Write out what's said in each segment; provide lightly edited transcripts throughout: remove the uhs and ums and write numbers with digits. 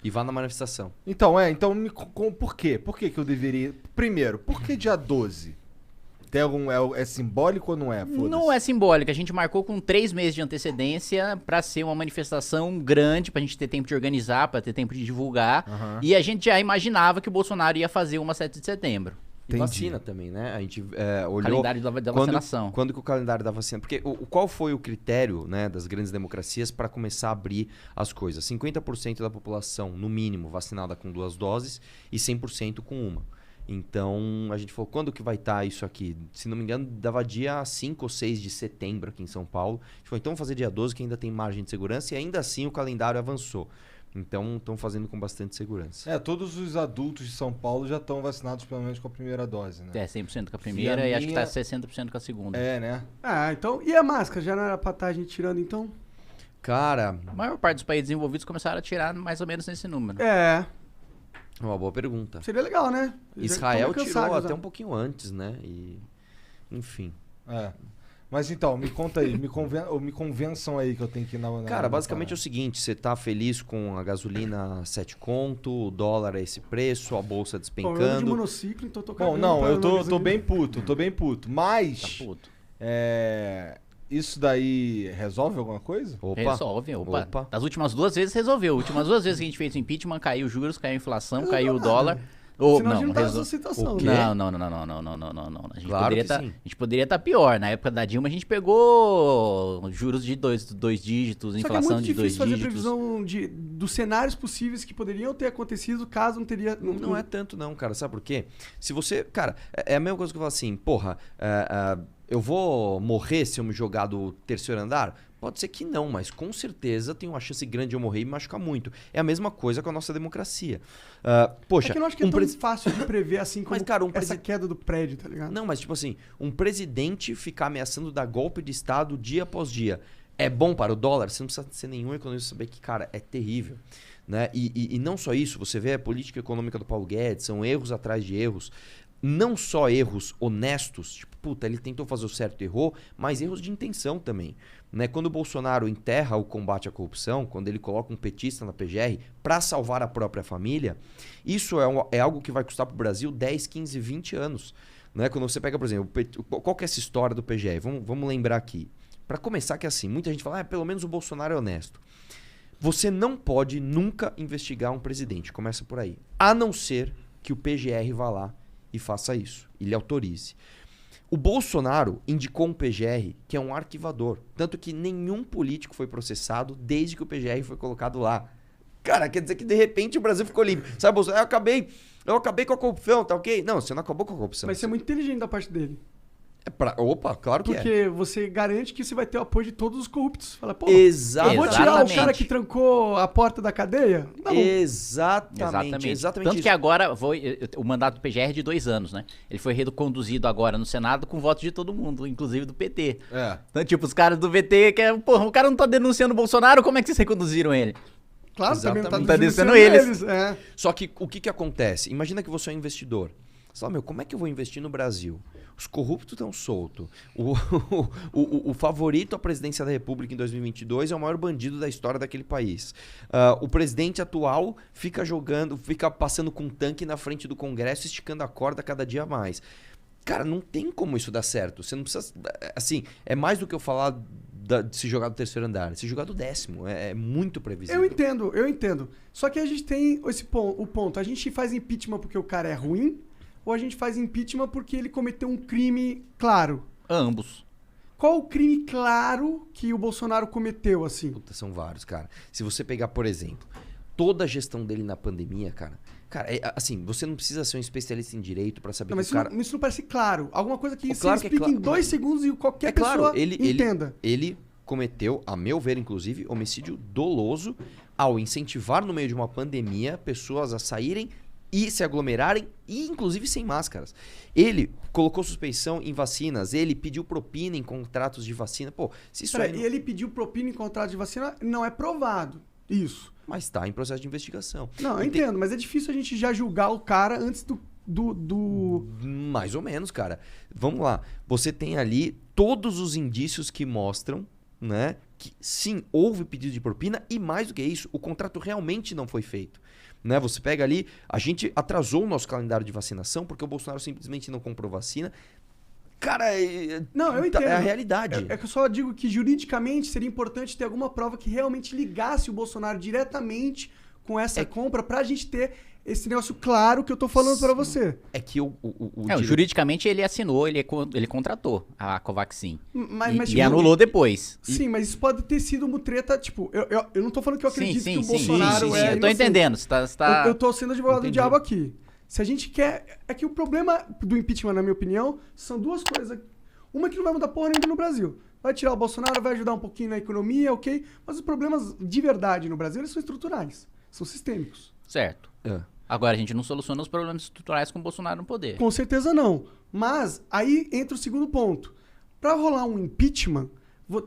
E vá na manifestação. Então por quê? Por que que eu deveria... Primeiro, por que dia 12? Tem algum... É simbólico ou não é? Foda-se. Não é simbólico, a gente marcou com 3 meses de antecedência pra ser uma manifestação grande, pra gente ter tempo de organizar, pra ter tempo de divulgar. Aham. E a gente já imaginava que o Bolsonaro ia fazer uma 7 de setembro. E Entendi. vacina também, né? A gente olhou... Calendário da vacinação. Quando que o calendário da vacina... Porque qual foi o critério, né, das grandes democracias para começar a abrir as coisas? 50% da população, no mínimo, vacinada com 2 doses e 100% com uma. Então, a gente falou, quando que vai estar isso aqui? Se não me engano, dava dia 5 ou 6 de setembro aqui em São Paulo. A gente falou, então vamos fazer dia 12, que ainda tem margem de segurança, e ainda assim o calendário avançou. Então, estão fazendo com bastante segurança. Todos os adultos de São Paulo já estão vacinados pelo menos com a primeira dose, né? 100% com a primeira E e, a acho que minha- tá 60% com a segunda. Né? Ah, então... E a máscara? Já não era pra estar a gente tirando, então? Cara, A maior parte dos países desenvolvidos começaram a tirar mais ou menos nesse número. É, uma boa pergunta. seria legal, né? Já Israel tão tirou cansados, até né? um pouquinho antes, né? E, enfim. Mas então, me conta aí, me convençam aí que eu tenho que ir na Cara, basicamente é o seguinte, você tá feliz com a gasolina 7 conto, o dólar a esse preço, a bolsa Bom, eu ando de despencando. monociclo, então tô Bom, cagando não, pra eu tô analisar. bem puto. Mas, Tá puto. isso daí resolve alguma coisa? Opa, Resolve, opa. opa. Das últimas 2 vezes resolveu. Últimas 2 vezes que a gente fez o impeachment, caiu os juros, caiu a inflação, caiu o dólar. Senão a gente não tá nessa resol- situação, O quê? né? Não. A gente Claro poderia que tá, sim. a gente poderia estar pior. Na época da Dilma a gente pegou juros de dois dígitos, Só que é inflação muito de 2 difícil fazer dígitos. previsão dos cenários possíveis que poderiam ter acontecido caso não teria... Não é tanto não, cara. Sabe por quê? Se você... Cara, é a mesma coisa que eu falo assim, porra, eu vou morrer se eu me jogar do terceiro andar? Pode ser que não, mas com certeza tem uma chance grande de eu morrer e me machucar muito. É a mesma coisa com a nossa democracia. Poxa, É que eu não acho que é tão fácil de prever assim como Mas, cara, essa queda do prédio, tá ligado? Não, mas tipo assim, um presidente ficar ameaçando dar golpe de Estado dia após dia é bom para o dólar? Você não precisa ser nenhum economista saber que, cara, é terrível. Né? E não só isso, você vê a política econômica do Paulo Guedes, são erros atrás de erros. Não só erros honestos, tipo, puta, ele tentou fazer o certo e errou, mas erros de intenção também. Né? Quando o Bolsonaro enterra o combate à corrupção, quando ele coloca um petista na PGR para salvar a própria família, isso é algo que vai custar para o Brasil 10, 15, 20 anos. Né? Quando você pega, por exemplo, qual que é essa história do PGR? Vamos lembrar aqui. Para começar que é assim, muita gente fala, pelo menos o Bolsonaro é honesto. Você não pode nunca investigar um presidente, começa por aí. A não ser que o PGR vá lá e faça isso, ele autorize. O Bolsonaro indicou um PGR que é um arquivador, tanto que nenhum político foi processado desde que o PGR foi colocado lá. Cara, quer dizer que de repente o Brasil ficou limpo. Sabe, Bolsonaro, eu acabei com a corrupção, tá ok? Não, você não acabou com a corrupção. Mas isso é muito inteligente da parte dele. Opa, claro que Porque você garante que você vai ter o apoio de todos os corruptos. Fala, pô, Exatamente. eu vou tirar o Exatamente. cara que trancou a porta da cadeia? Não. Exatamente Tanto isso. que agora o mandato do PGR é de 2 anos, né? Ele foi reconduzido agora no Senado com votos de todo mundo, inclusive do PT. Então, tipo, os caras do PT, porra, o cara não tá denunciando o Bolsonaro, como é que vocês reconduziram ele? Claro, também não tá Exatamente. denunciando eles. É. Só que o que acontece? Imagina que você é um investidor. Você fala, como é que eu vou investir no Brasil? Os corruptos estão soltos. O favorito à presidência da República em 2022 é o maior bandido da história daquele país. O presidente atual fica passando com um tanque na frente do Congresso, esticando a corda cada dia mais. Cara, não tem como isso dar certo. Você não precisa... Assim, é mais do que eu falar de se jogar do terceiro andar. Se jogar do 10º. É muito previsível. Eu entendo. Só que a gente tem o ponto. A gente faz impeachment porque o cara é ruim ou a gente faz impeachment porque ele cometeu um crime claro? Ambos. Qual o crime claro que o Bolsonaro cometeu, assim? Puta, são vários, cara. Se você pegar, por exemplo, toda a gestão dele na pandemia, cara, assim, você não precisa ser um especialista em direito pra saber Não, mas que o cara... isso não parece claro. Alguma coisa que você Claro que é explica em claro. 2 segundos e qualquer É claro, pessoa entenda. ele cometeu, a meu ver, inclusive, homicídio doloso ao incentivar no meio de uma pandemia pessoas a saírem e se aglomerarem, e inclusive sem máscaras. Ele colocou suspeição em vacinas, ele pediu propina em contratos de vacina. Pô, se isso aí... E ele pediu propina em contrato de vacina, não é provado. Isso. Mas está em processo de investigação. Não, eu entendo, mas é difícil a gente já julgar o cara antes do... Mais ou menos, cara. Vamos lá. Você tem ali todos os indícios que mostram né, que sim, houve pedido de propina e mais do que isso, o contrato realmente não foi feito. Né? Você pega ali, a gente atrasou o nosso calendário de vacinação porque o Bolsonaro simplesmente não comprou vacina. Cara, não, eu entendo. É a realidade. É que eu só digo que juridicamente seria importante ter alguma prova que realmente ligasse o Bolsonaro diretamente com essa compra pra gente ter esse negócio claro que eu tô falando pra você. É que juridicamente ele assinou, ele contratou a Covaxin. Mas, e anulou depois. Sim, mas isso pode ter sido uma treta, tipo, eu não tô falando que eu acredito que o Bolsonaro é... Eu tô entendendo. Eu tô sendo advogado do diabo aqui. Se a gente quer... É que o problema do impeachment, na minha opinião, são duas coisas. Uma que não vai mudar porra nenhuma no Brasil. Vai tirar o Bolsonaro, vai ajudar um pouquinho na economia, ok? Mas os problemas de verdade no Brasil, eles são estruturais. São sistêmicos. Certo. Agora, a gente não soluciona os problemas estruturais com o Bolsonaro no poder. Com certeza não. Mas aí entra o segundo ponto. Pra rolar um impeachment,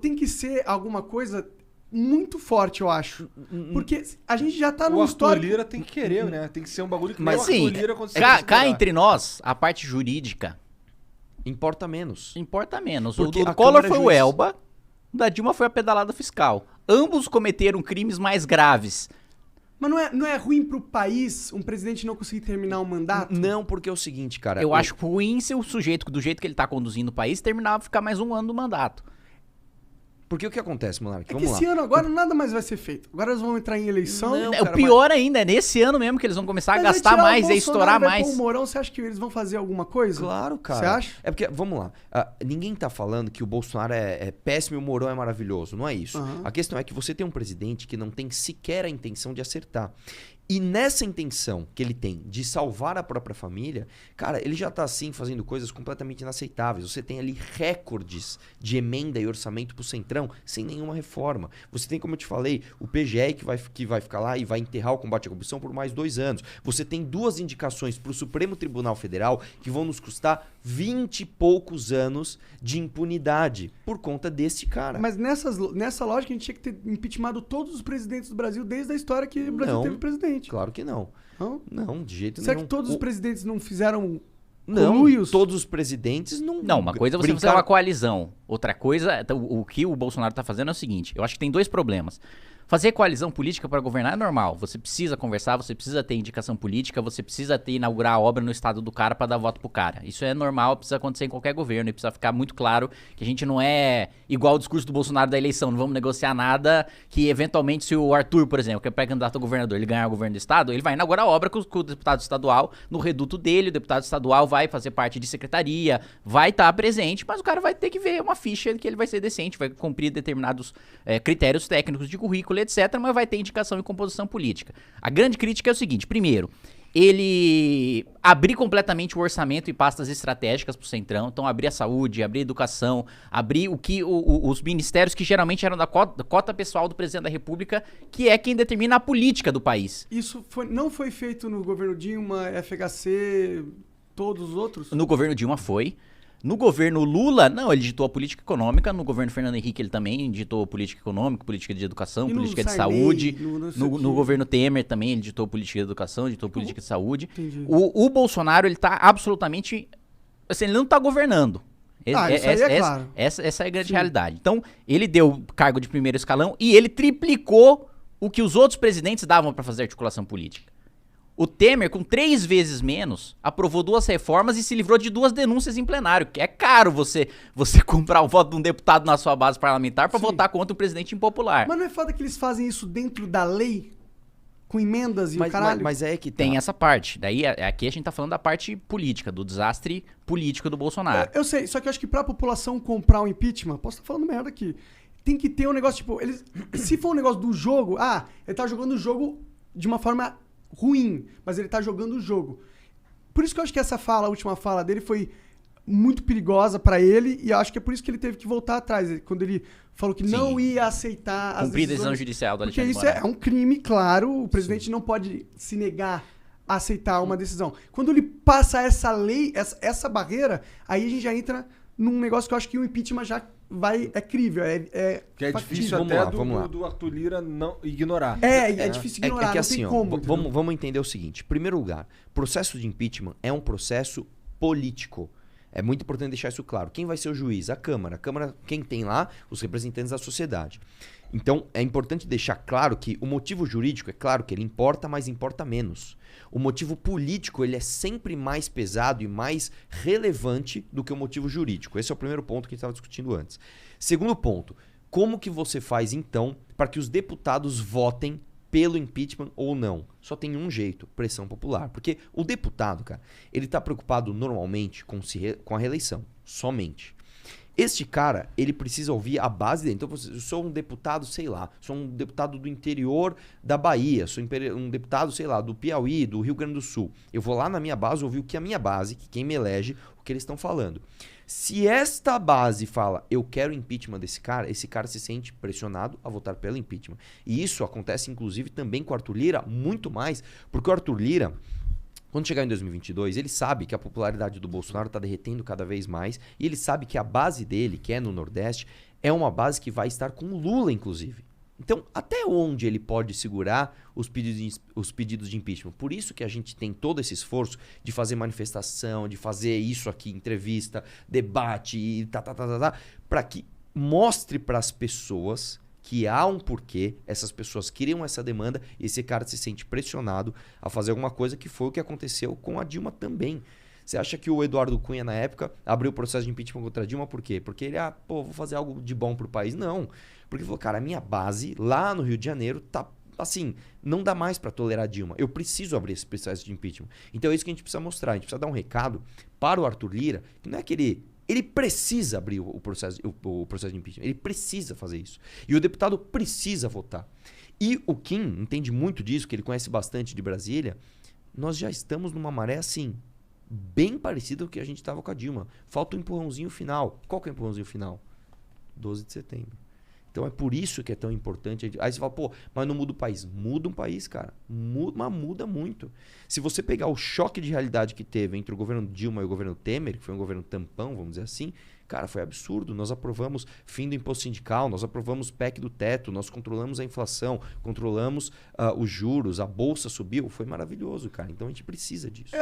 tem que ser alguma coisa muito forte, eu acho. Porque a gente já tá no histórico... O Arthur Lira tem que querer, né? Tem que ser um bagulho que mas, o Arthur Lira consegue cá entre nós, a parte jurídica... Importa menos. Importa menos. Porque o Collor foi o Elba, o da Dilma foi a pedalada fiscal. Ambos cometeram crimes mais graves. Mas não é ruim pro país um presidente não conseguir terminar um mandato? Não, porque é o seguinte, cara... Eu acho ruim se o sujeito, do jeito que ele tá conduzindo o país, terminava ficar mais um ano do mandato. Porque o que acontece, Monark? É que esse ano agora nada mais vai ser feito. Agora eles vão entrar em eleição. Não, cara, o pior ainda é nesse ano mesmo que eles vão começar a gastar mais e estourar mais. O Mourão, você acha que eles vão fazer alguma coisa? Claro, cara. Você acha? É porque, vamos lá, ninguém tá falando que o Bolsonaro é péssimo e o Mourão é maravilhoso. Não é isso. A questão é que você tem um presidente que não tem sequer a intenção de acertar. E nessa intenção que ele tem de salvar a própria família, cara, ele já tá assim fazendo coisas completamente inaceitáveis. Você tem ali recordes de emenda e orçamento pro Centrão sem nenhuma reforma. Você tem, como eu te falei, o PGR que vai ficar lá e vai enterrar o combate à corrupção por mais 2 anos. Você tem 2 indicações pro Supremo Tribunal Federal que vão nos custar 20 e poucos anos de impunidade por conta desse cara. Mas nessa lógica a gente tinha que ter impeachmentado todos os presidentes do Brasil desde a história que o Brasil teve presidente. Claro que não. Não, de jeito nenhum. Será que todos os presidentes não fizeram conluios? Todos os presidentes não... Não, uma coisa é você fazer uma coalizão. Outra coisa, o que o Bolsonaro tá fazendo é o seguinte, eu acho que tem 2 problemas. Fazer coalizão política para governar é normal. Você precisa conversar, você precisa ter indicação política, você precisa inaugurar a obra no estado do cara para dar voto pro cara. Isso é normal, precisa acontecer em qualquer governo e precisa ficar muito claro que a gente não é igual o discurso do Bolsonaro da eleição, não vamos negociar nada que eventualmente se o Arthur, por exemplo, que é pré-candidato a governador, ele ganhar o governo do estado, ele vai inaugurar a obra com o deputado estadual no reduto dele, o deputado estadual vai fazer parte de secretaria, vai estar presente, mas o cara vai ter que ver uma ficha que ele vai ser decente, vai cumprir determinados critérios técnicos de currículo, etc., mas vai ter indicação e composição política. A grande crítica é o seguinte, primeiro, ele abrir completamente o orçamento e pastas estratégicas pro Centrão, então abrir a saúde, abrir a educação, abrir os ministérios que geralmente eram da cota pessoal do presidente da República, que é quem determina a política do país. Isso não foi feito no governo Dilma, FHC, todos os outros? No governo Dilma foi. No governo Lula, não, ele ditou a política econômica. No governo Fernando Henrique, ele também ditou política econômica, política de educação, política de saúde. No governo Temer também, ele ditou política de educação, ditou política de saúde. O Bolsonaro, ele tá absolutamente... Assim, ele não tá governando. Claro. Essa é a grande realidade. Então, ele deu cargo de primeiro escalão e ele triplicou o que os outros presidentes davam para fazer articulação política. O Temer, com 3 vezes menos, aprovou 2 reformas e se livrou de 2 denúncias em plenário, que é caro você comprar o voto de um deputado na sua base parlamentar pra votar contra um presidente impopular. Mas não é foda que eles fazem isso dentro da lei? Com emendas e o caralho? Mas é que tá. Tem essa parte. Daí, aqui a gente tá falando da parte política, do desastre político do Bolsonaro. Eu sei, só que eu acho que pra população comprar o impeachment, posso estar falando merda aqui, tem que ter um negócio, tipo, se for um negócio do jogo, ele tá jogando o jogo de uma forma ruim, mas ele tá jogando o jogo. Por isso que eu acho que a última fala dele foi muito perigosa pra ele, e eu acho que é por isso que ele teve que voltar atrás, quando ele falou que não ia aceitar as cumprir decisão judicial do Alexandre Porque isso é um crime, claro, o presidente não pode se negar a aceitar uma decisão. Quando ele passa essa lei, essa barreira, aí a gente já entra num negócio que eu acho que o impeachment já é crível, que é difícil até do Arthur Lira não ignorar. É difícil ignorar, que não assim, tem como. Vamos entender o seguinte. Em primeiro lugar, processo de impeachment é um processo político. É muito importante deixar isso claro. Quem vai ser o juiz? A Câmara. A Câmara, quem tem lá? Os representantes da sociedade. Então, é importante deixar claro que o motivo jurídico, é claro que ele importa, mas importa menos. O motivo político, ele é sempre mais pesado e mais relevante do que o motivo jurídico. Esse é o primeiro ponto que a gente estava discutindo antes. Segundo ponto, como que você faz, então, para que os deputados votem pelo impeachment ou não? Só tem um jeito, pressão popular. Porque o deputado, cara, ele está preocupado normalmente com a reeleição, somente. Este cara, ele precisa ouvir a base dele. Então, eu sou um deputado, sei lá, sou um deputado do interior da Bahia, sou um deputado, sei lá, do Piauí, do Rio Grande do Sul. Eu vou lá na minha base ouvir o que a minha base, que quem me elege, o que eles estão falando. Se esta base fala, eu quero impeachment desse cara, esse cara se sente pressionado a votar pelo impeachment. E isso acontece, inclusive, também com o Arthur Lira, muito mais, porque o Arthur Lira, quando chegar em 2022, ele sabe que a popularidade do Bolsonaro está derretendo cada vez mais e ele sabe que a base dele, que é no Nordeste, é uma base que vai estar com o Lula, inclusive. Então, até onde ele pode segurar os pedidos de impeachment? Por isso que a gente tem todo esse esforço de fazer manifestação, de fazer isso aqui, entrevista, debate e para que mostre para as pessoas que há um porquê, essas pessoas criam essa demanda e esse cara se sente pressionado a fazer alguma coisa, que foi o que aconteceu com a Dilma também. Você acha que o Eduardo Cunha, na época, abriu o processo de impeachment contra a Dilma por quê? Porque ele, vou fazer algo de bom pro país? Não. Porque ele falou, cara, a minha base lá no Rio de Janeiro tá assim, não dá mais para tolerar a Dilma. Eu preciso abrir esse processo de impeachment. Então é isso que a gente precisa mostrar. A gente precisa dar um recado para o Arthur Lira, que não é que ele precisa abrir o processo de impeachment. Ele precisa fazer isso. E o deputado precisa votar. E o Kim entende muito disso, que ele conhece bastante de Brasília. Nós já estamos numa maré assim, bem parecida com o que a gente estava com a Dilma. Falta um empurrãozinho final. Qual que é o empurrãozinho final? 12 de setembro. Então é por isso que é tão importante. Aí você fala, mas não muda o país. Muda um país, cara. Mas muda muito. Se você pegar o choque de realidade que teve entre o governo Dilma e o governo Temer, que foi um governo tampão, vamos dizer assim, cara, foi absurdo. Nós aprovamos fim do imposto sindical, nós aprovamos PEC do teto, nós controlamos a inflação, controlamos os juros, a bolsa subiu. Foi maravilhoso, cara. Então a gente precisa disso.